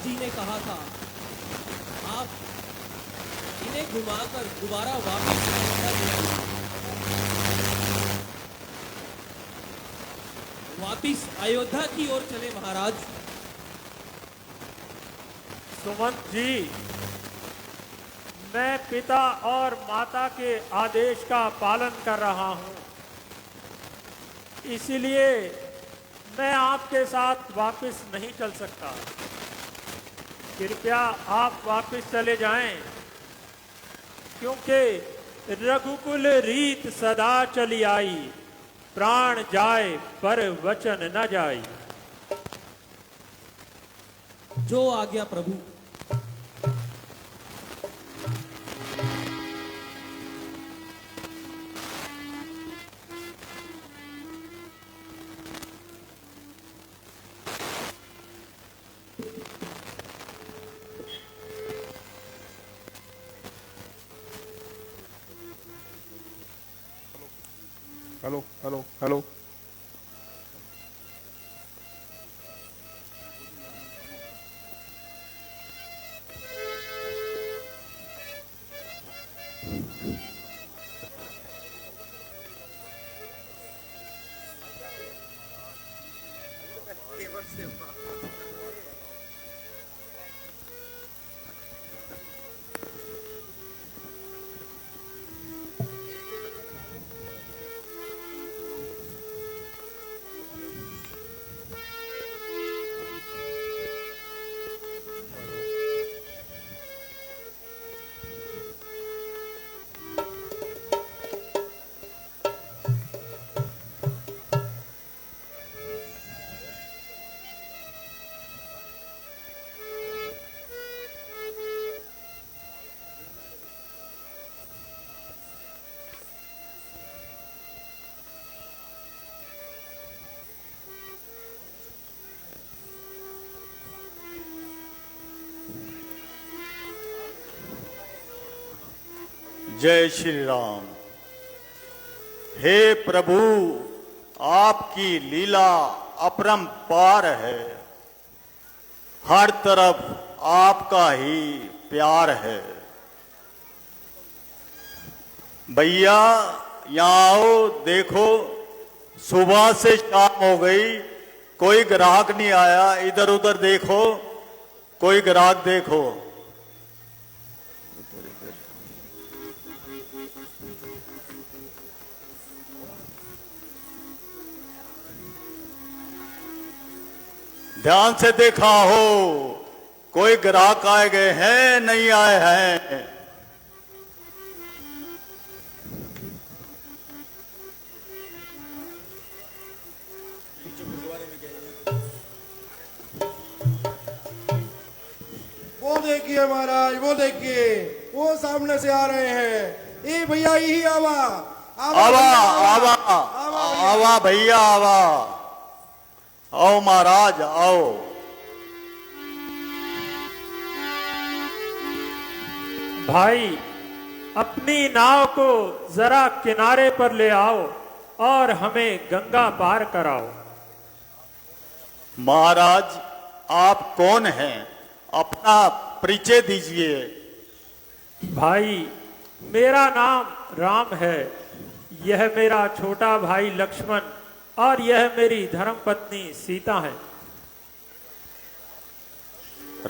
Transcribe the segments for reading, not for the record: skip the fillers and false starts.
जी ने कहा था आप इन्हें घुमाकर दोबारा वापस अयोध्या ले आइए। वापिस अयोध्या की ओर चले महाराज। सुमंत जी, मैं पिता और माता के आदेश का पालन कर रहा हूं, इसीलिए मैं आपके साथ वापस नहीं चल सकता। कृपया आप वापस चले जाएं, क्योंकि रघुकुल रीत सदा चली आई, प्राण जाए पर वचन न जाए। जो आज्ञा प्रभु। Hello hello hello. जय श्री राम। हे प्रभु, आपकी लीला अपरंपार है। हर तरफ आपका ही प्यार है। भैया यहाँ आओ, देखो सुबह से शाम हो गई, कोई ग्राहक नहीं आया। इधर उधर देखो, कोई ग्राहक देखो। ध्यान से देखा हो, कोई ग्राहक आए गए हैं नहीं आए हैं। वो देखिए महाराज, वो देखिए, वो सामने से आ रहे हैं। ए भैया, यही आवा आवा आवा आवा भैया आवा। आओ महाराज आओ। भाई, अपनी नाव को जरा किनारे पर ले आओ और हमें गंगा पार कराओ। महाराज, आप कौन हैं? अपना परिचय दीजिए। भाई, मेरा नाम राम है। यह मेरा छोटा भाई लक्ष्मण और यह मेरी धर्मपत्नी सीता है।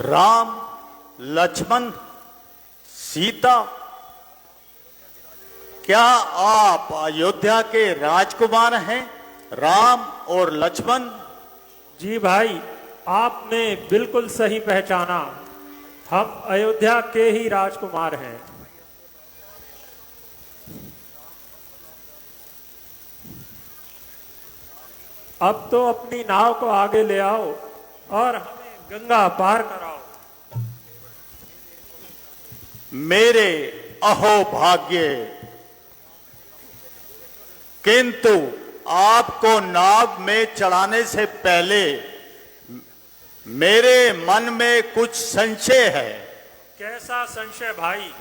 राम, लक्ष्मण, सीता, क्या आप अयोध्या के राजकुमार हैं? राम और लक्ष्मण? जी भाई, आपने बिल्कुल सही पहचाना। हम अयोध्या के ही राजकुमार हैं। अब तो अपनी नाव को आगे ले आओ और हमें गंगा पार कराओ। मेरे अहो भाग्य, किंतु आपको नाव में चढ़ाने से पहले मेरे मन में कुछ संशय है। कैसा संशय भाई?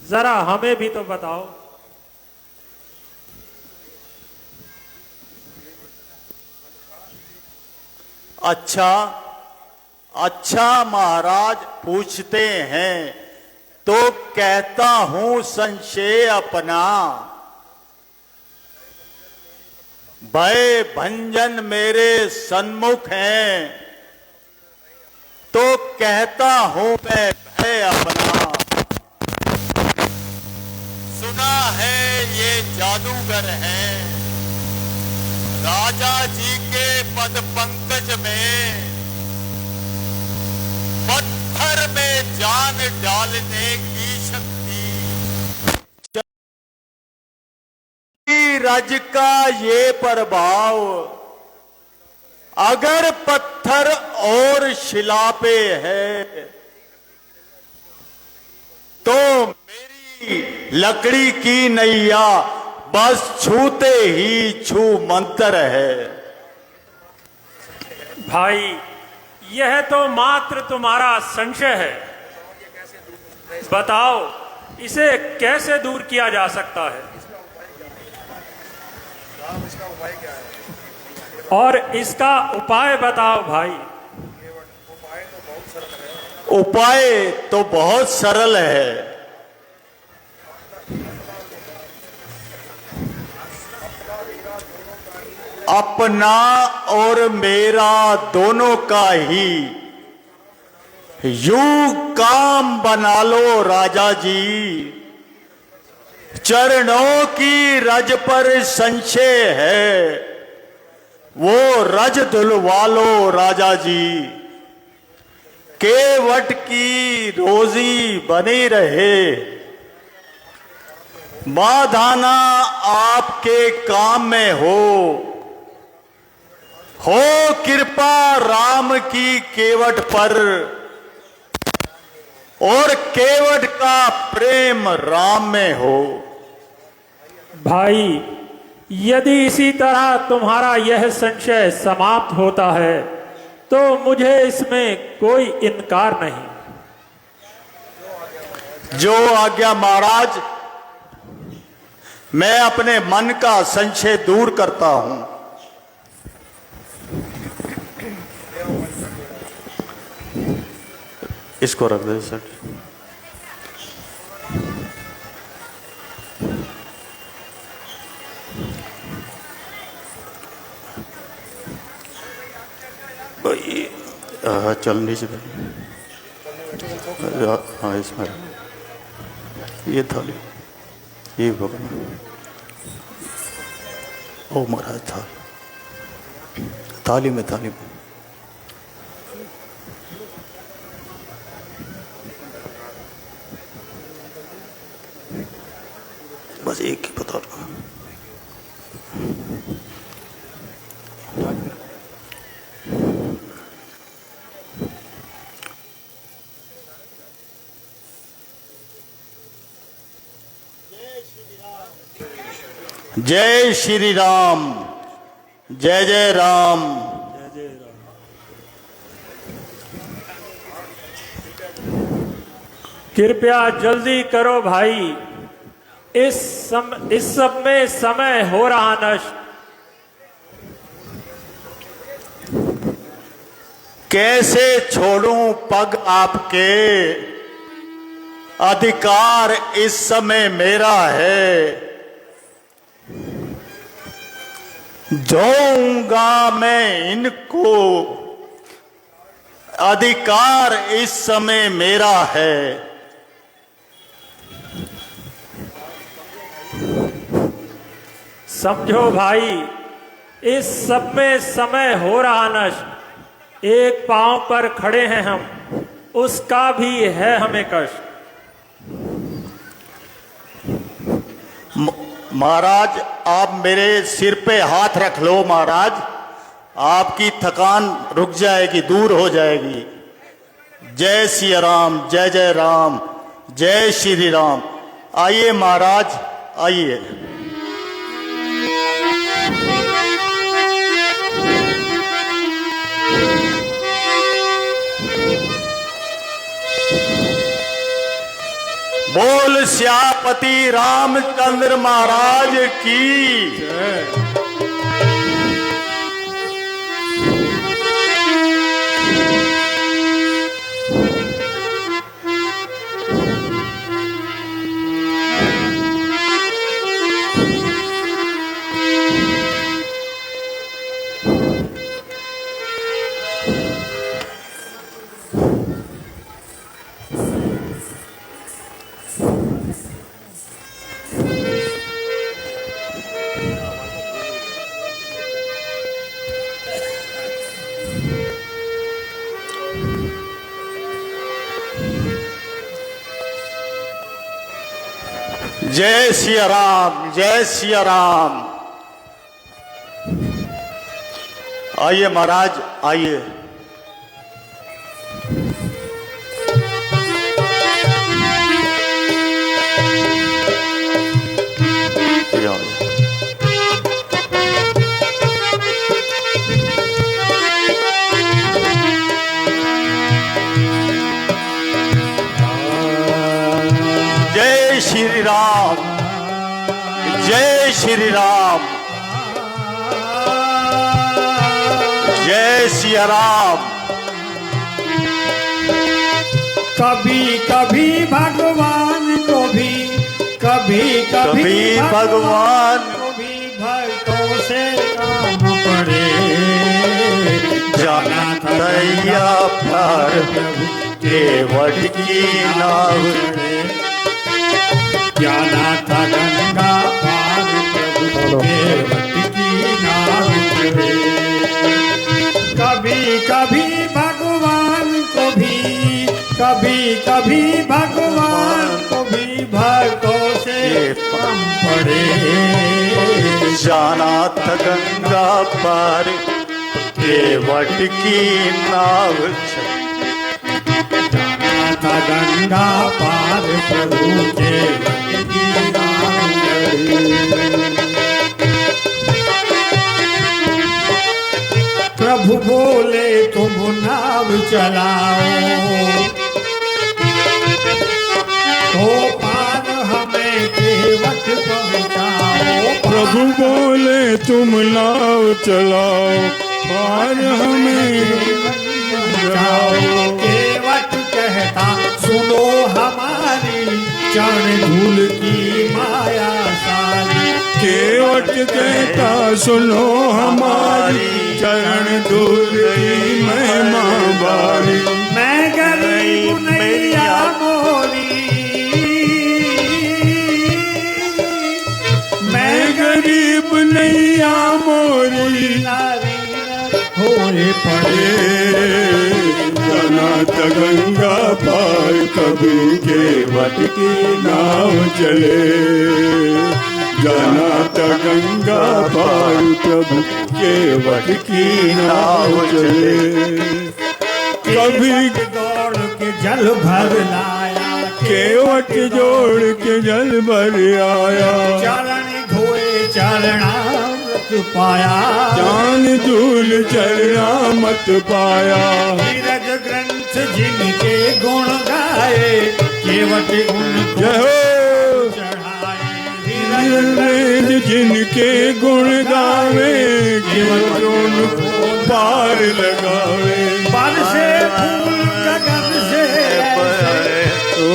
जरा हमें भी तो बताओ। अच्छा, अच्छा महाराज पूछते हैं तो कहता हूं संशय अपना, भय भंजन मेरे सन्मुख हैं, तो कहता हूं मैं भय अपना। सुना है ये जादूगर हैं, राजा जी के पद पंकज में पत्थर में जान डालने की शक्ति। रज का ये प्रभाव अगर पत्थर और शिला पे है, तो मेरी लकड़ी की नैया बस छूते ही छू मंतर है। भाई यह तो मात्र तुम्हारा संशय है, बताओ इसे कैसे दूर किया जा सकता है और इसका उपाय बताओ भाई। उपाय तो बहुत सरल है। अपना और मेरा दोनों का ही यूं काम बना लो राजा जी। चरणों की रज पर संशय है, वो रज धुलवा लो राजा जी। केवट की रोजी बनी रहे, माधाना आपके काम में हो कृपा राम की केवट पर, और केवट का प्रेम राम में हो। भाई यदि इसी तरह तुम्हारा यह संशय समाप्त होता है तो मुझे इसमें कोई इनकार नहीं। जो आज्ञा महाराज, मैं अपने मन का संशय दूर करता हूं। इसको रख दे सर। चल नीचे हाँ इसमें ये थाली, ये भगवान ओ महाराज थाली में बस एक ही बता रहा। जय श्री राम, जय जय राम। कृपया जल्दी करो भाई, इस सब में समय हो रहा नष्ट। कैसे छोड़ूं पग आपके, अधिकार इस समय मेरा है। जोऊंगा मैं इनको, अधिकार इस समय मेरा है। समझो भाई, इस सब में समय हो रहा नष्ट। एक पांव पर खड़े हैं हम, उसका भी है हमें कष्ट। महाराज आप मेरे सिर पे हाथ रख लो महाराज, आपकी थकान रुक जाएगी, दूर हो जाएगी। जय श्री राम, जय जय राम, जय श्री राम। आइए महाराज आइए। बोल श्यापति रामचंद्र महाराज की जय। जय सिया राम, जय सिया राम। आइए महाराज, आइए। जय श्री राम, जय श्री राम, जय सिया राम। कभी कभी भगवान को भी, कभी कभी भगवान को भी भक्तों से काम पड़े। जाना दैया पर केवट की नाव चढ़े। जाना था गंगा पार प्रभु केवट की नाव चढ़े। कभी कभी भगवान को भी, कभी कभी भगवान को भी भक्तों से कम पड़े। जाना था गंगा पार केवट की नाव चढ़े। जाना था गंगा पार प्रभु केवट की नाव चढ़े। प्रभु बोले तुम नाव चलाओ, तो पार हमें केवट पहुँचाओ। प्रभु बोले तुम नाव चलाओ, पार हमें जाओ। केवट कहता सुनो हमारी, चरण धूल की माया सारी। केवट कहता सुनो हमारी, चरण धूल की महिमा बारी। मैं गरीब नैया मोरी, मैं गरीब नैया मोरी नारी होए पड़े। जाना था गंगा पार कभी केवट की नाव चले। जाना था गंगा पार प्रभु केवट की नाव चले। कभी दौड़ के जल भर लाया, केवट जोड़ के जल भर आया। चरण धोए चरणामृत पाया। जान धूल चरना मत पाया। नीरज ग्रंथ जिनके गुण गाए, केवट उनको जय हो चढ़ाए। नीरज जिनके गुण गावे, केवट उनको पार लगावे। बरसे फूल गगन से ओ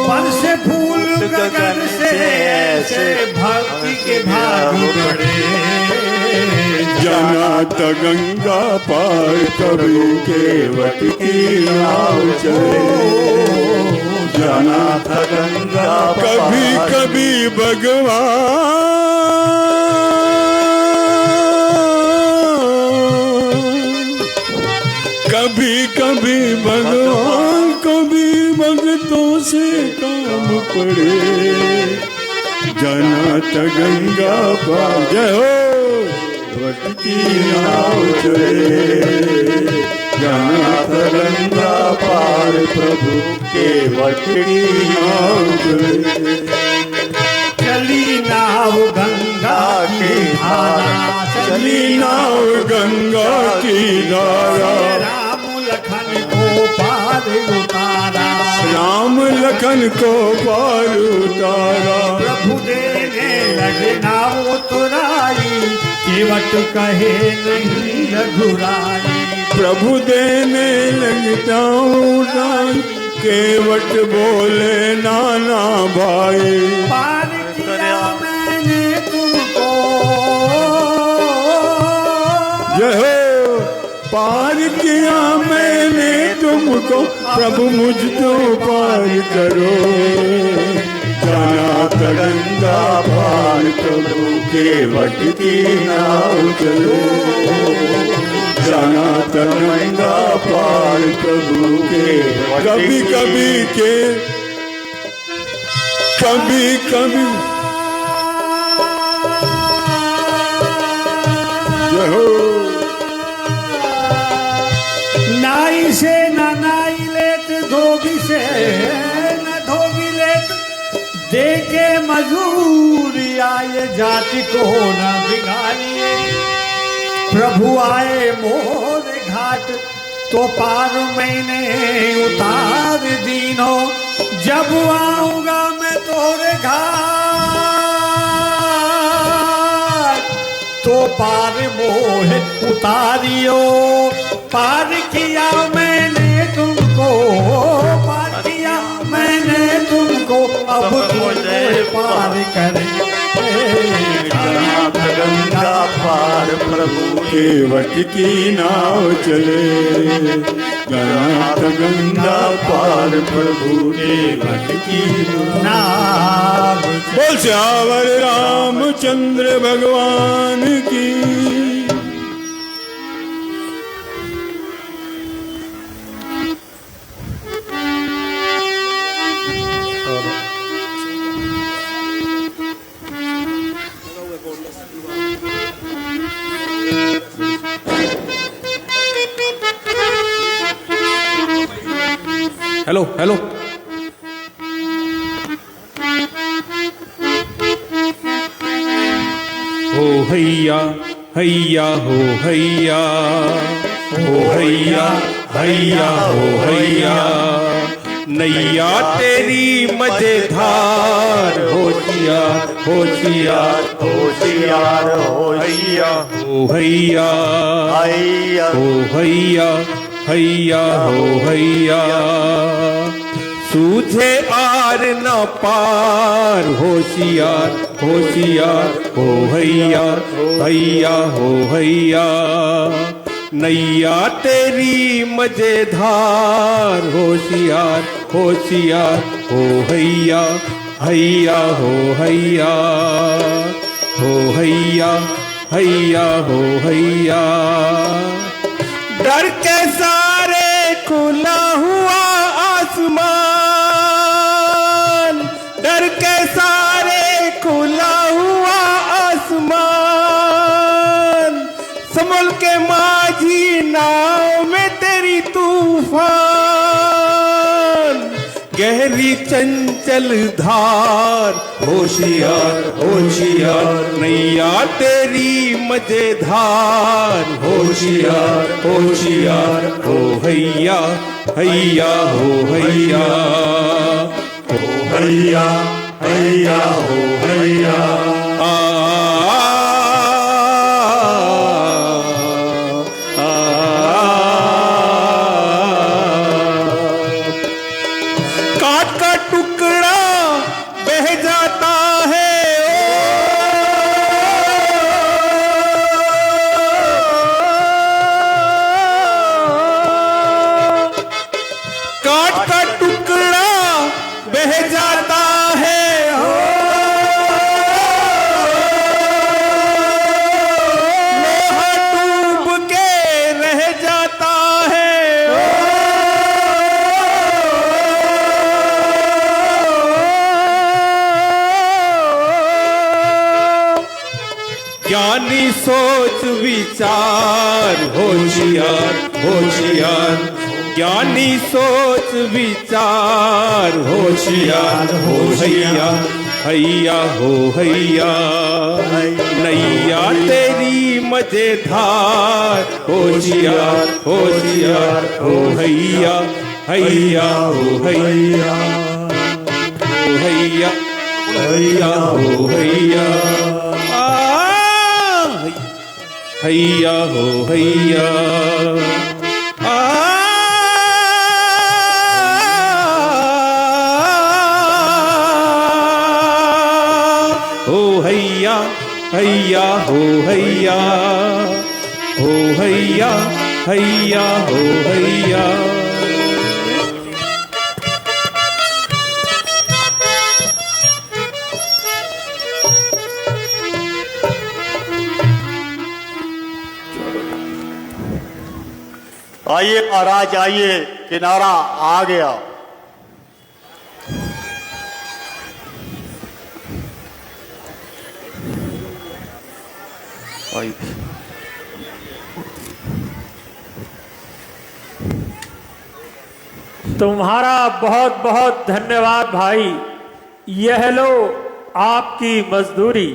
बरसे फूल गगन से ऐसे भक्ति के भाग बढ़े। जाना था गंगा पार कभी केवट की नाव चले। जाना था गंगा कभी कभी भगवान, कभी कभी भगवान को भी भक्तों से काम पड़े। जाना था गंगा पार, जय हो केवट की नाव चले। जाना था गंगा पार प्रभु केवट की नाव चले। चली नाव गंगा की धारा, चली नाव गंगा की धारा। राम लखन को पार उतारा। राम लखन को पार उतारा। प्रभु देने लगे नाव उतराई, केवट कहे नहीं रघुराई। प्रभु देने लगता हूँ राम, केवट बोले नाना भाई। पार किया मैंने तुमको, जय हो पार किया मैंने तुमको, प्रभु मुझको पार करो। जाना था गंगा पार प्रभु केवट की नाव चलो। जाना था गंगा पार प्रभु के कभी कभी के कभी कभी जय हो। नाई से न नाई लेत, धोबी से न धोबी लेत, दे के मजूरी आए जाति को न बिगाड़िए। प्रभु आए मोर घाट तो पार मैंने उतार दीनो, जब आऊंगा मैं तोरे घाट तो पार मोहे उतारियो। पार किया मैंने तुमको, पार किया मैंने तुमको, अब मुझे पार करे। नाथ गंगा पार प्रभु केवट की नाव चले, नाथ गंगा पार प्रभु केवट की नाव। बोल श्यावर रामचंद्र भगवान की। Hello hello. हो हैया हैया हो हैया, हो हैया हैया हो हैया, नैया तेरी मजेदार, होशियार होशियार होशियार होशिया हो हैया, हैया हो हैया हैया हो हैया, सूझे आर न पार, होशियार होशियार हो हैया हैया हो हैया, नैया तेरी मजेदार, होशियार होशियार हो हैया हैया हो हैया, हो हैया हैया हो हैया। डर के सारे खुला हुआ आसमान, डर के सारे खुला हुआ आसमान, संभल के माझी नाव में तेरी तूफान, गहरी चंचल धार, होशियार होशियार नैया तेरी मजेदार, होशियार होशियार हो हैया हैया हो हैया, हो हैया हैया हो हैया। काट का टुकड़ा बह जाता है, काट का टुकड़ा बह जाता है, लोहा डूब के रह जाता है, ज्ञानी सोच विचार, होशियार होशियार ज्ञानी सोच विचार, होशियार हो हैया हैया हो हैया, नैया तेरी मजेदार, होशियार होशियार हो हैया हैया हो हैया, हो हैया हैया हो हैया, हैया हो हैया, हो हैया हैया हो हैया, हो हैया हैया हो हैया। आइए महाराज आइए, किनारा आ गया। भाई तुम्हारा बहुत बहुत धन्यवाद भाई। यह लो आपकी मजदूरी।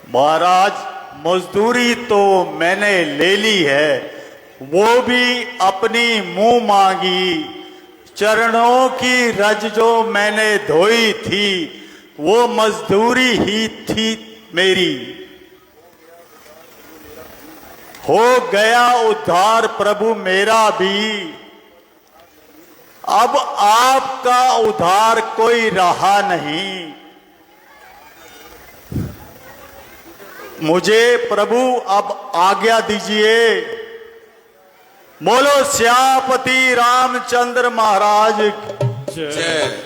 महाराज, मजदूरी तो मैंने ले ली है, वो भी अपनी मुंह मांगी। चरणों की रज जो मैंने धोई थी, वो मजदूरी ही थी मेरी। हो गया उद्धार प्रभु मेरा भी, अब आपका उद्धार कोई रहा नहीं। मुझे प्रभु अब आज्ञा दीजिए। बोलो श्यामपति रामचंद्र महाराज की जय।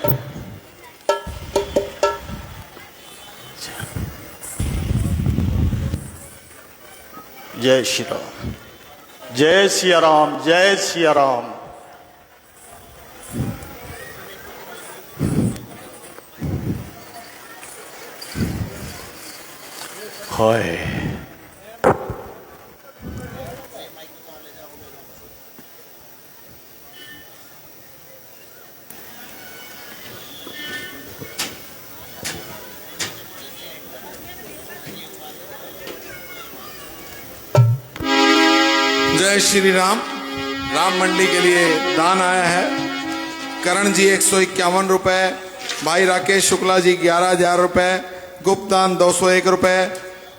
जय श्री राम, जय सिया राम, जय सिया राम। हाय जय श्री राम। राम मंडी के लिए दान आया है। करण जी 151 रुपए, भाई राकेश शुक्ला जी 11,000 रुपए, गुप्त दान 201 रुपए,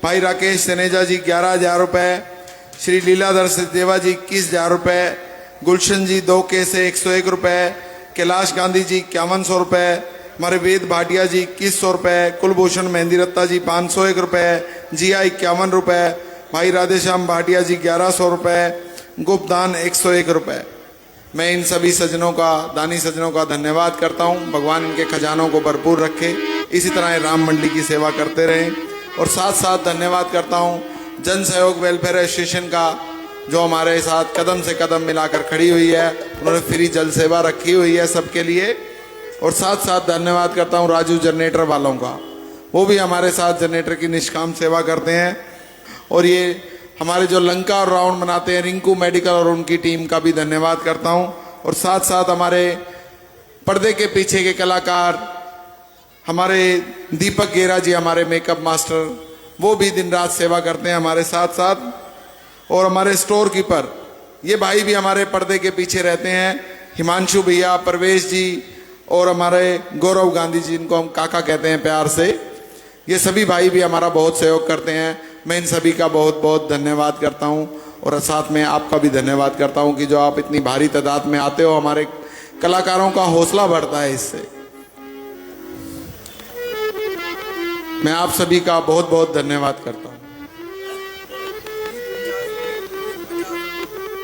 भाई राकेश सनेजा जी 11,000 रुपए, श्री लीलाधर सचदेवा जी 21,000 रुपए, गुलशन जी 2 के से 101 रुपए, कैलाश गांधी जी 5100 रुपए, हमारे वेद भाटिया जी 2100 रुपए, कुलभूषण मेहंदी रत्ता जी 501 रुपए, जिया 51 रुपए, भाई राधेश्याम भाटिया जी 1100 रुपए, गुप्त दान 101 रुपए। मैं इन सभी सज्जनों का, दानी सज्जनों का धन्यवाद करता हूं। भगवान इनके खजानों को भरपूर रखे, इसी तरह ये राम मंडी की सेवा करते रहें। और साथ साथ धन्यवाद करता हूं जन सहयोग वेलफेयर एसोसिएशन का, जो हमारे साथ कदम से कदम मिलाकर खड़ी हुई है। उन्होंने फ्री जल सेवा रखी हुई है सबके लिए। और साथ साथ धन्यवाद करता हूं राजू जनरेटर वालों का, वो भी हमारे साथ जनरेटर की निष्काम सेवा करते हैं। और ये हमारे जो लंका और रावण बनाते हैं, रिंकू मेडिकल और उनकी टीम का भी धन्यवाद करता हूं। और साथ साथ हमारे पर्दे के पीछे के कलाकार, हमारे दीपक गेरा जी, हमारे मेकअप मास्टर, वो भी दिन रात सेवा करते हैं हमारे साथ साथ। और हमारे स्टोर कीपर, ये भाई भी हमारे पर्दे के पीछे रहते हैं, हिमांशु भैया, परवेश जी और हमारे गौरव गांधी जी, इनको हम काका कहते हैं प्यार से। ये सभी भाई भी हमारा बहुत सहयोग करते हैं। मैं इन सभी का बहुत बहुत धन्यवाद करता हूं। और साथ में आपका भी धन्यवाद करता हूं कि जो आप इतनी भारी तादाद में आते हो, हमारे कलाकारों का हौसला बढ़ता है इससे। मैं आप सभी का बहुत बहुत धन्यवाद करता हूं।